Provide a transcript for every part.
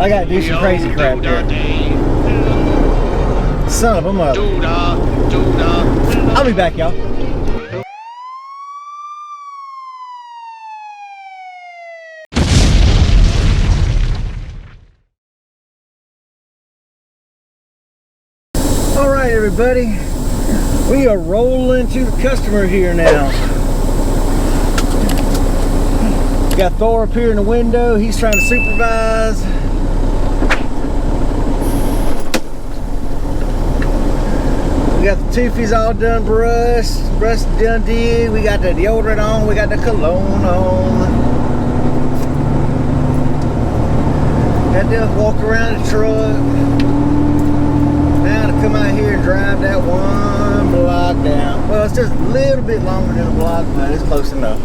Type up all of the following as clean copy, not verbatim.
I gotta do some crazy crap here. Son of a mother. I'll be back, y'all. All right, everybody. We are rolling to the customer here now. Got Thor up here in the window. He's trying to supervise. We got the toofies all done brushed done did. We got the deodorant on. We got the cologne on. Had to walk around the truck. Now to come out here and drive that one block down. Well, it's just a little bit longer than a block, but it's close enough.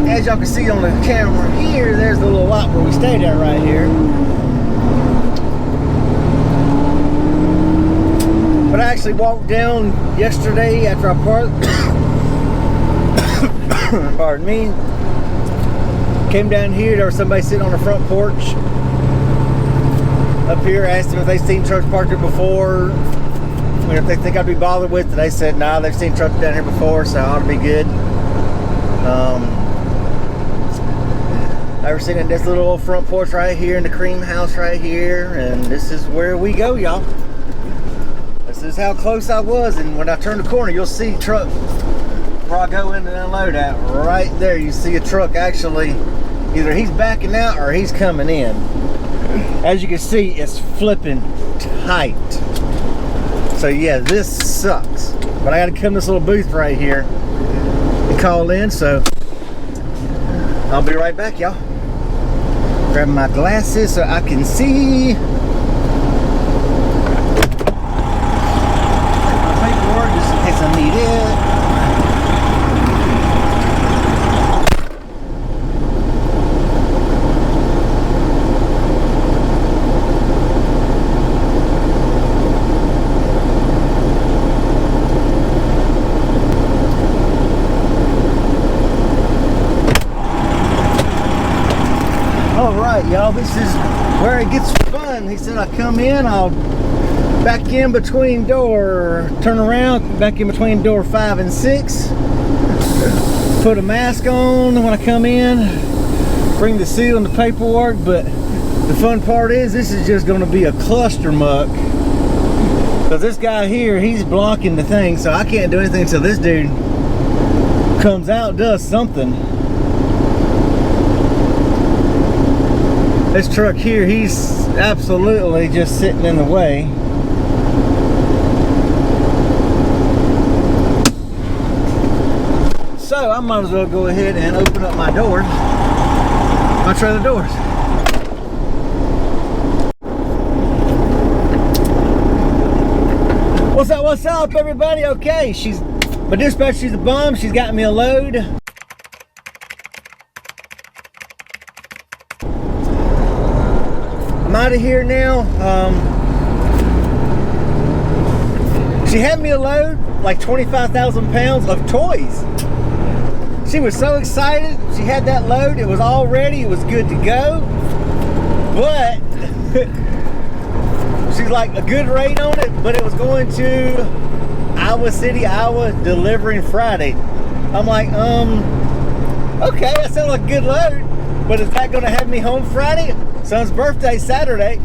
As y'all can see on the camera here, there's the little lot where we stayed at right here. But I actually walked down yesterday after I parked. Pardon me. Came down here, there was somebody sitting on the front porch up here. Asked them if they've seen trucks parked here before. If they think I'd be bothered with it. They said, nah, they've seen trucks down here before, so I ought to be good. I was sitting at this little old front porch right here in the cream house right here, and this is where we go, y'all. This is how close I was, and when I turn the corner, you'll see a truck where I go in and unload at. Right there, you see a truck actually, either he's backing out or he's coming in. As you can see, it's flipping tight. So yeah, this sucks. But I gotta come to this little booth right here and call in, so I'll be right back, y'all. Grab my glasses so I can see. Take my paperwork just in case I need it. Y'all, this is where it gets fun. He said I come in, I'll back in between door, turn around, back in between door 5 and 6, put a mask on when I come in, bring the seal and the paperwork. But the fun part is this is just going to be a cluster muck, because this guy here, he's blocking the thing, so I can't do anything until this dude comes out, does something. This truck here, he's absolutely just sitting in the way. So I might as well go ahead and open up my doors, my trailer doors. What's up everybody? Okay, my dispatcher, she's a bum. She's got me a load. I'm out of here now. She had me a load, like 25,000 pounds of toys. She was so excited. She had that load. It was all ready. It was good to go. But she's like a good rate on it, but it was going to Iowa City, Iowa, delivering Friday. I'm like, okay, that sounds like a good load, but is that going to have me home Friday? Son's birthday Saturday.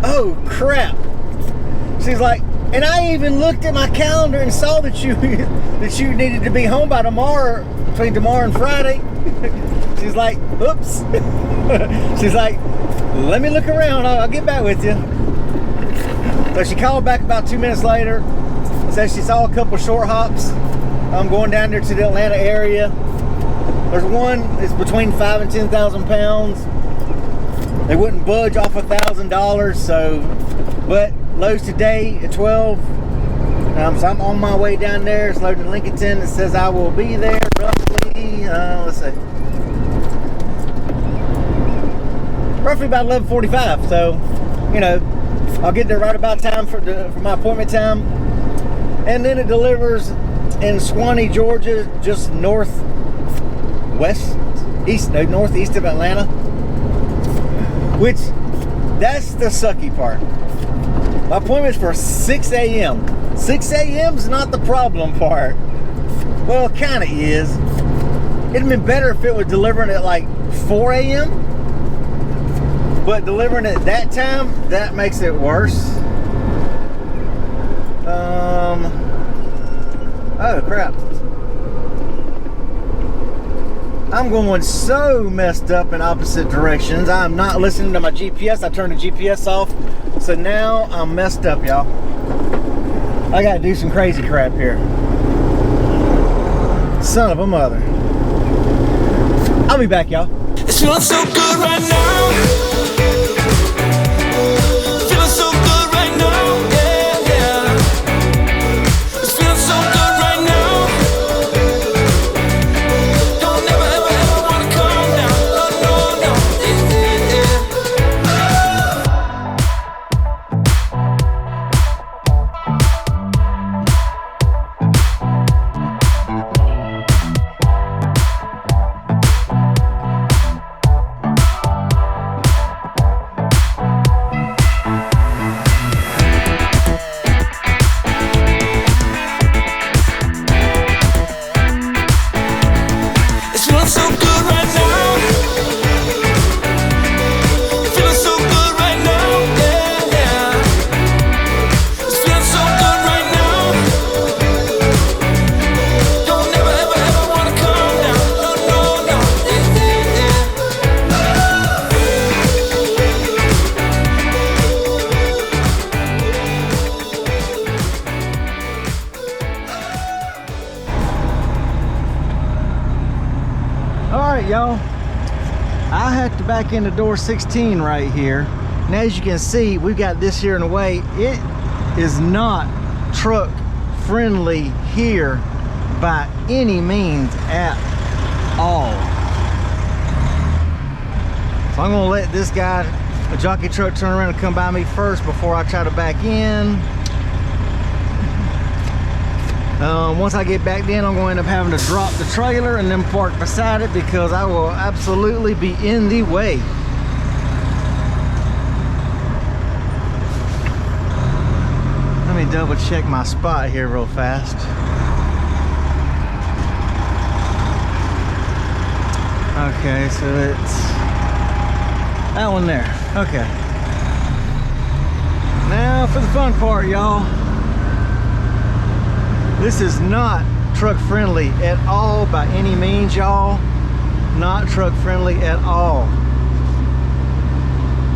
Oh crap. She's like, and I even looked at my calendar and saw that you needed to be home by tomorrow, between tomorrow and Friday. She's like, oops. She's like, let me look around, I'll get back with you. So she called back about 2 minutes later, says she saw a couple short hops. I'm going down there to the Atlanta area. There's one that's between 5,000 and 10,000 pounds. They wouldn't budge off $1,000, so, but loads today at 12. So I'm on my way down there. It's loading Lincolnton. It says I will be there roughly, let's see, roughly about 11:45. So, you know, I'll get there right about time for my appointment time. And then it delivers in Swanee, Georgia, just northeast of Atlanta. Which, that's the sucky part. My appointment's for 6 a.m. 6 a.m.'s not the problem part. Well, it kind of is. It'd have been better if it was delivering at like 4 a.m. But delivering at that time, that makes it worse. Oh crap. I'm going so messed up in opposite directions. I'm not listening to my GPS. I turned the GPS off. So now I'm messed up, y'all. I gotta do some crazy crap here. Son of a mother. I'll be back, y'all. It's feeling so good right now. Feeling so good right now. Yeah, yeah. It's feeling so good right now. Don't ever, ever, ever wanna calm down. Oh, no, no. Y'all, I have to back into door 16 right here, and as you can see, we've got this here in the way. It is not truck friendly here by any means at all. So I'm gonna let this guy, a jockey truck, turn around and come by me first before I try to back in. Once I get back in, I'm going to end up having to drop the trailer and then park beside it because I will absolutely be in the way. Let me double check my spot here real fast. Okay, so it's that one there. Okay. Now for the fun part, y'all. This is not truck friendly at all by any means, y'all. Not truck friendly at all.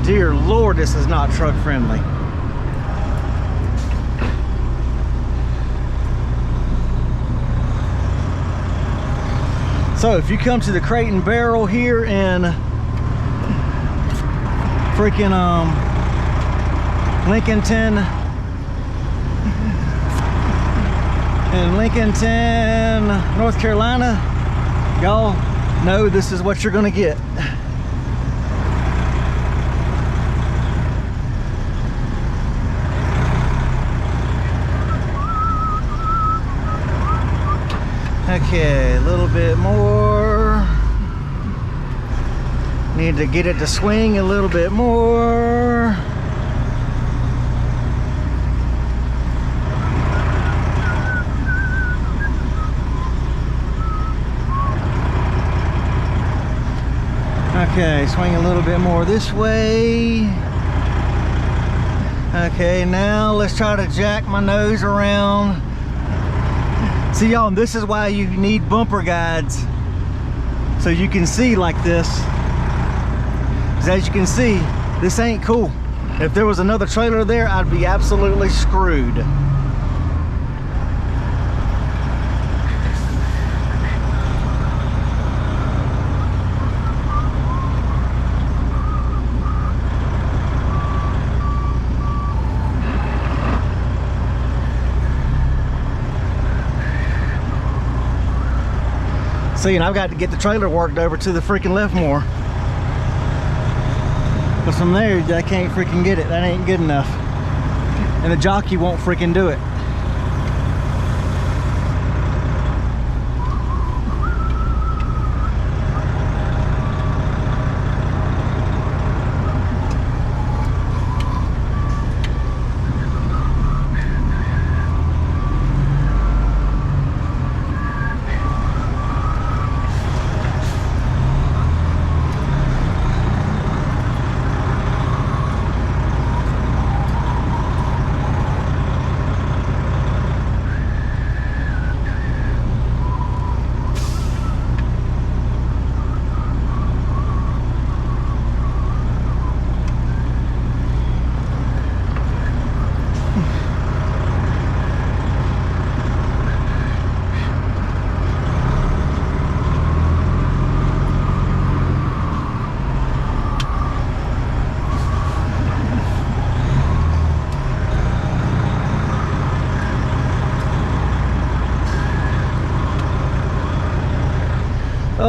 Dear Lord, this is not truck friendly. So if you come to the Crate and Barrel here in freaking Lincolnton, North Carolina, y'all know this is what you're gonna get. Okay, a little bit more. Need to get it to swing a little bit more. Okay, swing a little bit more this way. Okay, now let's try to jack my nose around. See, y'all, this is why you need bumper guides, so you can see like this. Because as you can see, this ain't cool. If there was another trailer there, I'd be absolutely screwed. See, and I've got to get the trailer worked over to the freaking left more. But from there, I can't freaking get it. That ain't good enough. And the jockey won't freaking do it.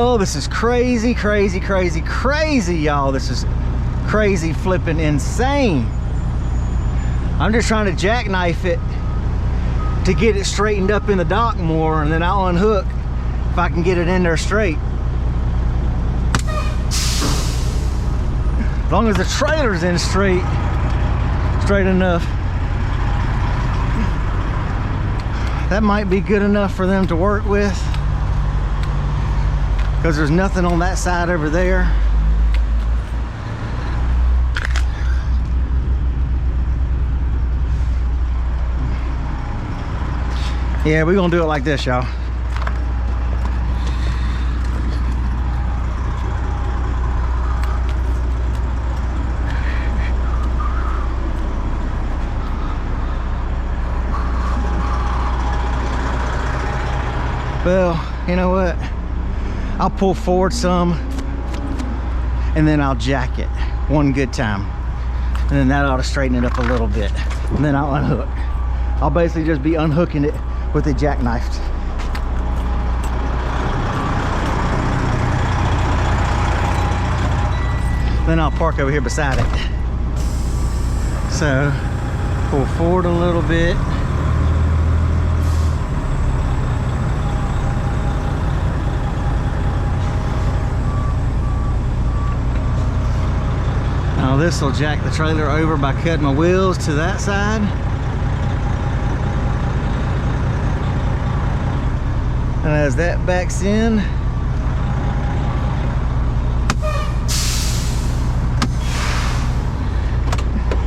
Oh, this is crazy, crazy, crazy, crazy, y'all. This is crazy, flipping insane. I'm just trying to jackknife it to get it straightened up in the dock more, and then I'll unhook if I can get it in there straight. As long as the trailer's in straight enough, that might be good enough for them to work with, because there's nothing on that side over there. Yeah, we're gonna do it like this, y'all. Well, you know what? I'll pull forward some and then I'll jack it one good time. And then that ought to straighten it up a little bit. And then I'll unhook. I'll basically just be unhooking it with it jackknifed. Then I'll park over here beside it. So, pull forward a little bit. Now this will jack the trailer over by cutting my wheels to that side. And as that backs in,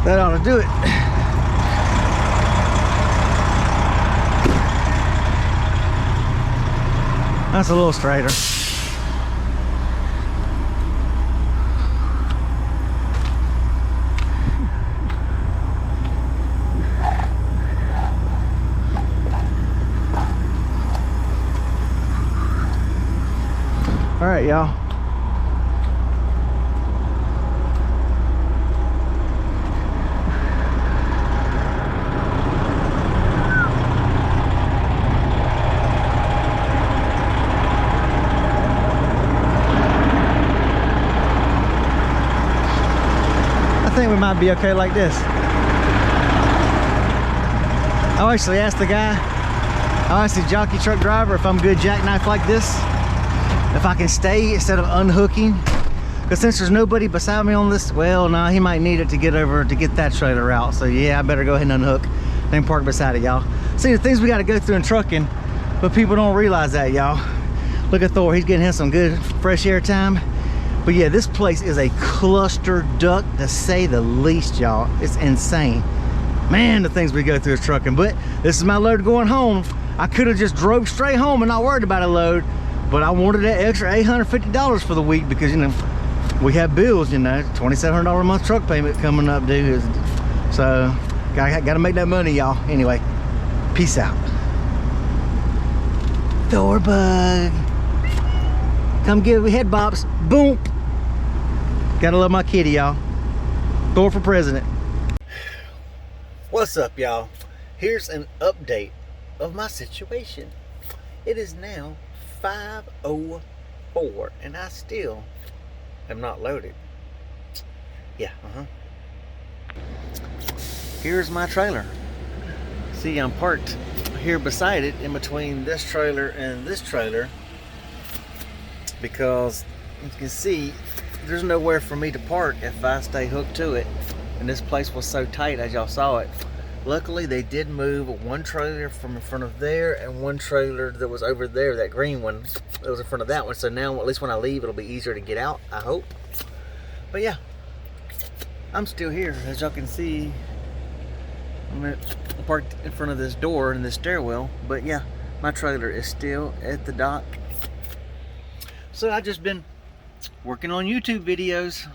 that ought to do it. That's a little straighter. All right, y'all. I think we might be okay like this. I'll actually ask the guy, I'll ask the jockey truck driver if I'm good jackknife like this, if I can stay instead of unhooking, because since there's nobody beside me on this, well, no, he might need it to get over to get that trailer out. So yeah, I better go ahead and unhook, then park beside it, y'all. See, the things we got to go through in trucking, but people don't realize that, y'all. Look at Thor, he's getting him some good fresh air time. But yeah, this place is a cluster duck, to say the least, y'all. It's insane, man, the things we go through is trucking. But this is my load going home. I could have just drove straight home and not worried about a load, but I wanted that extra $850 for the week because, you know, we have bills, you know, $2,700 a month truck payment coming up due. So, gotta make that money, y'all. Anyway, peace out. Thorbug. Come give me head bops. Boom. Gotta love my kitty, y'all. Thor for president. What's up, y'all? Here's an update of my situation. It is now 5:04 and I still am not loaded. Yeah, Here's my trailer. See, I'm parked here beside it, in between this trailer and this trailer, because you can see there's nowhere for me to park if I stay hooked to it, and this place was so tight as y'all saw it. Luckily they did move one trailer from in front of there and one trailer that was over there, that green one that was in front of that one, so now at least when I leave it'll be easier to get out, I hope. But yeah, I'm still here. As y'all can see, I'm parked in front of this door and this stairwell, but yeah, my trailer is still at the dock. So I've just been working on YouTube videos.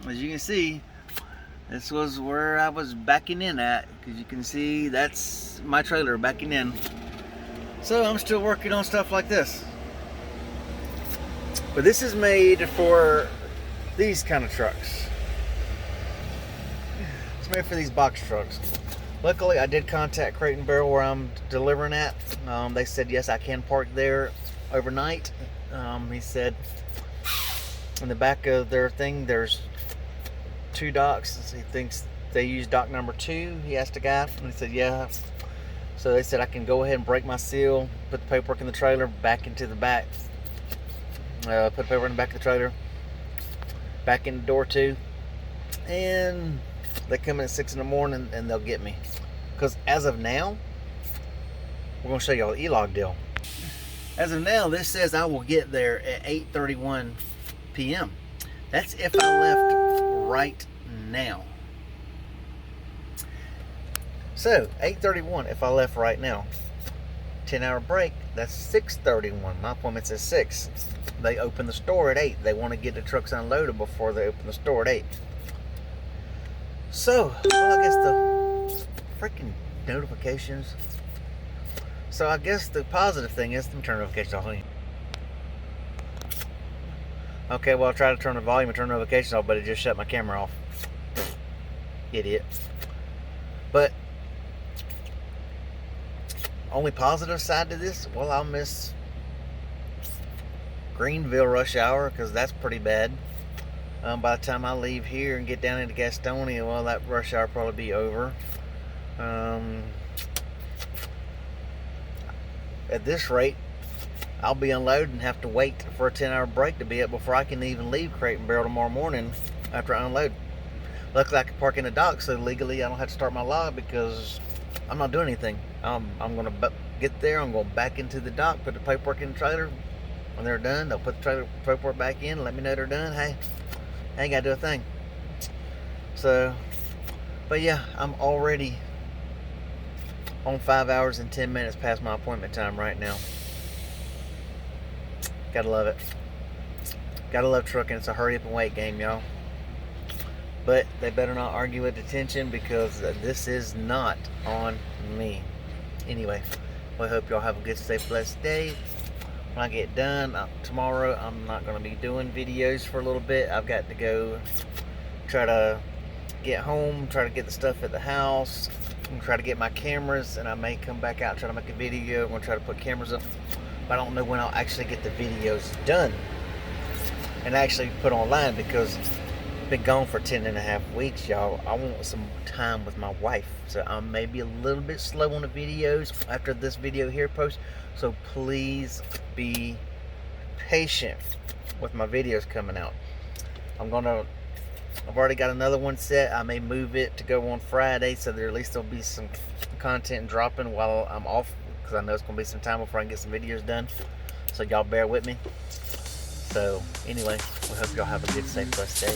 As you can see, this was where I was backing in at, because you can see that's my trailer backing in. So I'm still working on stuff like this. But this is made for these kind of trucks. It's made for these box trucks. Luckily I did contact Crate and Barrel where I'm delivering at. They said yes, I can park there. overnight. He said in the back of their thing there's 2 docks. He thinks they use dock number 2. He asked a guy, and he said yeah. So they said I can go ahead and break my seal, put the paperwork in the trailer, back into the back, put the paperwork in the back of the trailer, back in the door too, and they come in at 6 in the morning and they'll get me. Because as of now, we're going to show y'all the e-log deal. As of now, this says I will get there at 8:31 p.m. That's if I left right now. So 8:31 if I left right now. 10-hour break, that's 6:31. My appointment's at 6. They open the store at 8. They want to get the trucks unloaded before they open the store at 8. So, well, I guess the freaking notifications. So I guess the positive thing is, let me turn notifications off. Okay, well I tried to turn the volume and turn notifications off, but it just shut my camera off. Idiot. But only positive side to this, well, I'll miss Greenville rush hour because that's pretty bad. By the time I leave here and get down into Gastonia, well, that rush hour will probably be over. At this rate, I'll be unloaded and have to wait for a 10-hour break to be up before I can even leave Crate and Barrel tomorrow morning after I unload. Luckily, I can park in the dock, so legally I don't have to start my log because I'm not doing anything. I'm going to get there, I'm going back into the dock, put the paperwork in the trailer. When they're done, they'll put the trailer paperwork back in, let me know they're done. Hey, I ain't got to do a thing. So, but yeah, I'm already on 5 hours and 10 minutes past my appointment time right now. Gotta love it. Gotta love trucking. It's a hurry up and wait game, y'all. But they better not argue with detention because this is not on me. Anyway, well, I hope y'all have a good, safe, blessed day. When I get done tomorrow, I'm not going to be doing videos for a little bit. I've got to go try to get home, try to get the stuff at the house, and try to get my cameras, and I may come back out and try to make a video. I'm going to try to put cameras up, but I don't know when I'll actually get the videos done and actually put online because I've been gone for 10.5 weeks, y'all. I want some time with my wife, so I may be a little bit slow on the videos after this video here post, so please be patient with my videos coming out. I've already got another one set. I may move it to go on Friday, so there at least there'll be some content dropping while I'm off, because I know it's going to be some time before I can get some videos done, so y'all bear with me. So anyway, we hope y'all have a good, safe, blessed day.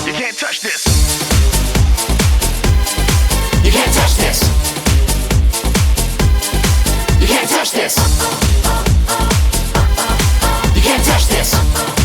You can't touch this. You can't touch this. You can't touch this. You can't touch this.